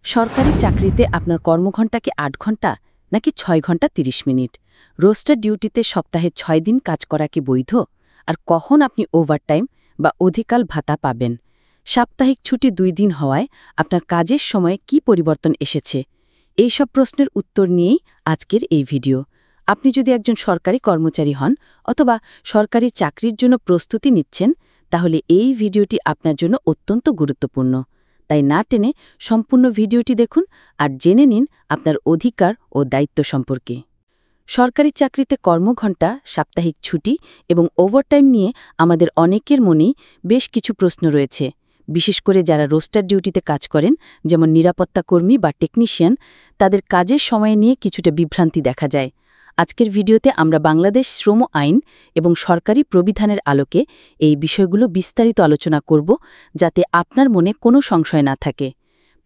সরকারি চাকরিতে আপনার কর্মঘণ্টা কি ৮ ঘণ্টা নাকি ৬ ঘণ্টা ৩০ মিনিট? রোস্টার ডিউটিতে সপ্তাহে ৬ দিন কাজ করা কি বৈধ? আর কখন আপনি ওভারটাইম বা অধিকাল ভাতা পাবেন? সাপ্তাহিক ছুটি ২ দিন হওয়ায় আপনার কাজের সময়ে কি পরিবর্তন এসেছে? এই সব প্রশ্নের উত্তর নিয়েই আজকের এই ভিডিও। আপনি যদি একজন সরকারি কর্মচারী হন অথবা সরকারি চাকরির জন্য প্রস্তুতি নিচ্ছেন, তাহলে এই ভিডিওটি আপনার জন্য অত্যন্ত গুরুত্বপূর্ণ। তাই না টেনে সম্পূর্ণ ভিডিওটি দেখুন আর জেনে নিন আপনার অধিকার ও দায়িত্ব সম্পর্কে। সরকারি চাকরিতে কর্মঘণ্টা, সাপ্তাহিক ছুটি এবং ওভারটাইম নিয়ে আমাদের অনেকের মনেই বেশ কিছু প্রশ্ন রয়েছে, বিশেষ করে যারা রোস্টার ডিউটিতে কাজ করেন, যেমন নিরাপত্তা কর্মী বা টেকনিশিয়ান। তাদের কাজের সময় নিয়ে কিছুটা বিভ্রান্তি দেখা যায়। আজকের ভিডিওতে আমরা বাংলাদেশ শ্রম আইন এবং সরকারি প্রবিধানের আলোকে এই বিষয়গুলো বিস্তারিত আলোচনা করব, যাতে আপনার মনে কোনো সংশয় না থাকে।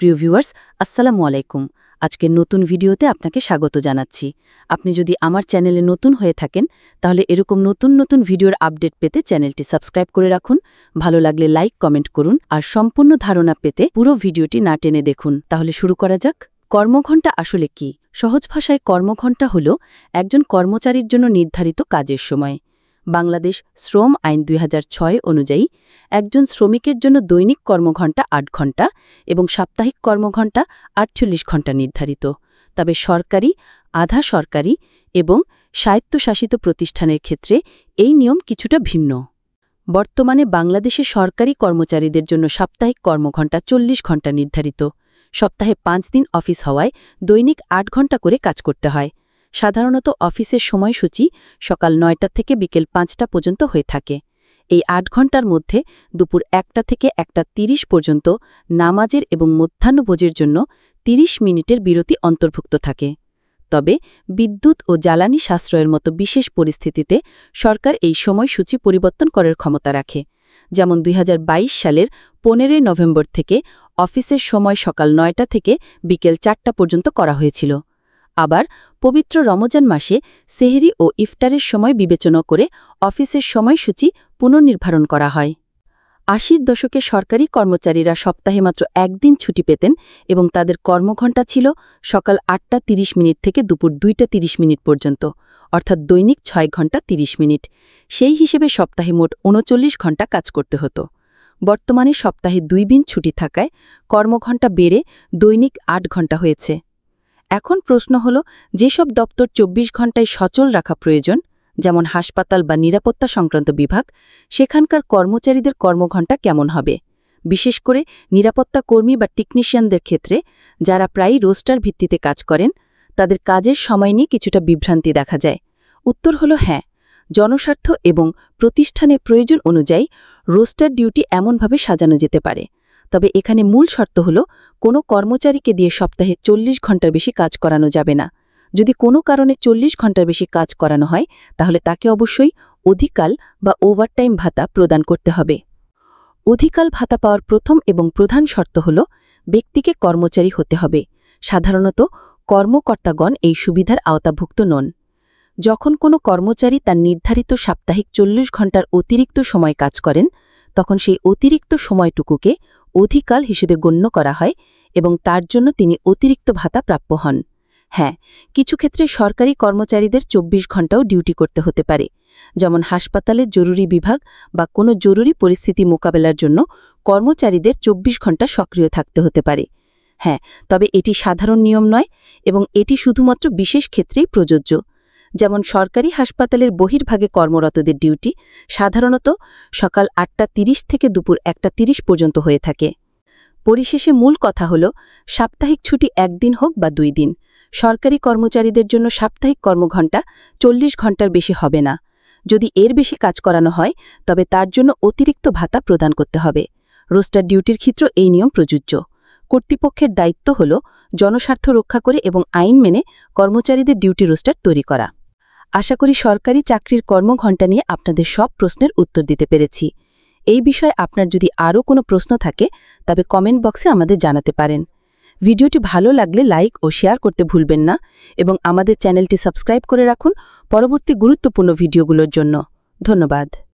প্রিয় ভিউয়ার্স, আসসালামু আলাইকুম। আজকের নতুন ভিডিওতে আপনাকে স্বাগত জানাচ্ছি। আপনি যদি আমার চ্যানেলে নতুন হয়ে থাকেন, তাহলে এরকম নতুন নতুন ভিডিওর আপডেট পেতে চ্যানেলটি সাবস্ক্রাইব করে রাখুন। ভালো লাগলে লাইক, কমেন্ট করুন আর সম্পূর্ণ ধারণা পেতে পুরো ভিডিওটি না টেনে দেখুন। তাহলে শুরু করা যাক। কর্মঘণ্টা আসলে কি? সহজ ভাষায় কর্মঘণ্টা হল একজন কর্মচারীর জন্য নির্ধারিত কাজের সময়। বাংলাদেশ শ্রম আইন ২০০৬ অনুযায়ী একজন শ্রমিকের জন্য দৈনিক কর্মঘণ্টা ৮ ঘণ্টা এবং সাপ্তাহিক কর্মঘণ্টা ৪৮ ঘণ্টা নির্ধারিত। তবে সরকারি, আধা সরকারি এবং স্বায়ত্তশাসিত প্রতিষ্ঠানের ক্ষেত্রে এই নিয়ম কিছুটা ভিন্ন। বর্তমানে বাংলাদেশে সরকারি কর্মচারীদের জন্য সাপ্তাহিক কর্মঘণ্টা ৪০ ঘণ্টা নির্ধারিত। সপ্তাহে ৫ দিন অফিস হওয়ায় দৈনিক ৮ ঘণ্টা করে কাজ করতে হয়। সাধারণত অফিসের সময়সূচি সকাল ৯টা থেকে বিকেল ৫টা পর্যন্ত হয়ে থাকে। এই ৮ ঘণ্টার মধ্যে দুপুর ১টা থেকে ১টা ৩০ পর্যন্ত নামাজের এবং মধ্যাহ্নভোজের জন্য ৩০ মিনিটের বিরতি অন্তর্ভুক্ত থাকে। তবে বিদ্যুৎ ও জ্বালানি সাশ্রয়ের মতো বিশেষ পরিস্থিতিতে সরকার এই সময়সূচি পরিবর্তন করার ক্ষমতা রাখে। যেমন ২০২২ সালের ১৫ নভেম্বর থেকে অফিসের সময় সকাল ৯টা থেকে বিকেল ৪টা পর্যন্ত করা হয়েছিল। আবার পবিত্র রমজান মাসে সেহরি ও ইফতারের সময় বিবেচনা করে অফিসের সময়সূচি পুনর্নির্ধারণ করা হয়। ৮০ দশকে সরকারি কর্মচারীরা সপ্তাহে মাত্র একদিন ছুটি পেতেন এবং তাদের কর্মঘণ্টা ছিল সকাল ৮টা ৩০ মিনিট থেকে দুপুর ২টা ৩০ মিনিট পর্যন্ত, অর্থাৎ দৈনিক ৬ ঘণ্টা ৩০ মিনিট। সেই হিসেবে সপ্তাহে মোট ৩৯ ঘণ্টা কাজ করতে হতো। বর্তমানে সপ্তাহে ২ দিন ছুটি থাকায় কর্মঘণ্টা বেড়ে দৈনিক ৮ ঘণ্টা হয়েছে। এখন প্রশ্ন হল, যেসব দপ্তর ২৪ ঘণ্টায় সচল রাখা প্রয়োজন, যেমন হাসপাতাল বা নিরাপত্তা সংক্রান্ত বিভাগ, সেখানকার কর্মচারীদের কর্মঘণ্টা কেমন হবে? বিশেষ করে নিরাপত্তা কর্মী বা টেকনিশিয়ানদের ক্ষেত্রে, যারা প্রায়ই রোস্টার ভিত্তিতে কাজ করেন, তাদের কাজের সময় নিয়ে কিছুটা বিভ্রান্তি দেখা যায়। উত্তর হল হ্যাঁ, জনস্বার্থ এবং প্রতিষ্ঠানের প্রয়োজন অনুযায়ী রোস্টার ডিউটি এমনভাবে সাজানো যেতে পারে। তবে এখানে মূল শর্ত হল, কোনো কর্মচারীকে দিয়ে সপ্তাহে ৪০ ঘণ্টার বেশি কাজ করানো যাবে না। যদি কোনো কারণে ৪০ ঘণ্টার বেশি কাজ করানো হয়, তাহলে তাকে অবশ্যই অধিকাল বা ওভারটাইম ভাতা প্রদান করতে হবে। অধিকাল ভাতা পাওয়ার প্রথম এবং প্রধান শর্ত হল, ব্যক্তিকে কর্মচারী হতে হবে। সাধারণত কর্মকর্তাগণ এই সুবিধার আওতাভুক্ত নন। যখন কোনো কর্মচারী তার নির্ধারিত সাপ্তাহিক ৪০ ঘণ্টার অতিরিক্ত সময় কাজ করেন, তখন সেই অতিরিক্ত সময়টুকুকে অধিকাল হিসেবে গণ্য করা হয় এবং তার জন্য তিনি অতিরিক্ত ভাতা প্রাপ্য হন। হ্যাঁ, কিছু ক্ষেত্রে সরকারি কর্মচারীদের ২৪ ঘণ্টাও ডিউটি করতে হতে পারে, যেমন হাসপাতালের জরুরি বিভাগ বা কোনো জরুরি পরিস্থিতি মোকাবেলার জন্য কর্মচারীদের ২৪ ঘণ্টা সক্রিয় থাকতে হতে পারে। হ্যাঁ, তবে এটি সাধারণ নিয়ম নয় এবং এটি শুধুমাত্র বিশেষ ক্ষেত্রেই প্রযোজ্য। যেমন সরকারি হাসপাতালের বহির্ভাগে কর্মরতদের ডিউটি সাধারণত সকাল ৮টা ৩০ থেকে দুপুর ১টা ৩০ পর্যন্ত হয়ে থাকে। পরিশেষে মূল কথা হল, সাপ্তাহিক ছুটি একদিন হোক বা ২ দিন, সরকারি কর্মচারীদের জন্য সাপ্তাহিক কর্মঘণ্টা ৪০ ঘণ্টার বেশি হবে না। যদি এর বেশি কাজ করানো হয়, তবে তার জন্য অতিরিক্ত ভাতা প্রদান করতে হবে। রোস্টার ডিউটির ক্ষেত্রে এই নিয়ম প্রযোজ্য। কর্তৃপক্ষের দায়িত্ব হল জনস্বার্থ রক্ষা করে এবং আইন মেনে কর্মচারীদের ডিউটি রোস্টার তৈরি করা। আশা করি সরকারি চাকরির কর্মঘণ্টা নিয়ে আপনাদের সব প্রশ্নের উত্তর দিতে পেরেছি। এই বিষয়ে আপনার যদি আরও কোনো প্রশ্ন থাকে, তবে কমেন্ট বক্সে আমাদের জানাতে পারেন। ভিডিওটি ভালো লাগলে লাইক ও শেয়ার করতে ভুলবেন না এবং আমাদের চ্যানেলটি সাবস্ক্রাইব করে রাখুন পরবর্তী গুরুত্বপূর্ণ ভিডিওগুলোর জন্য। ধন্যবাদ।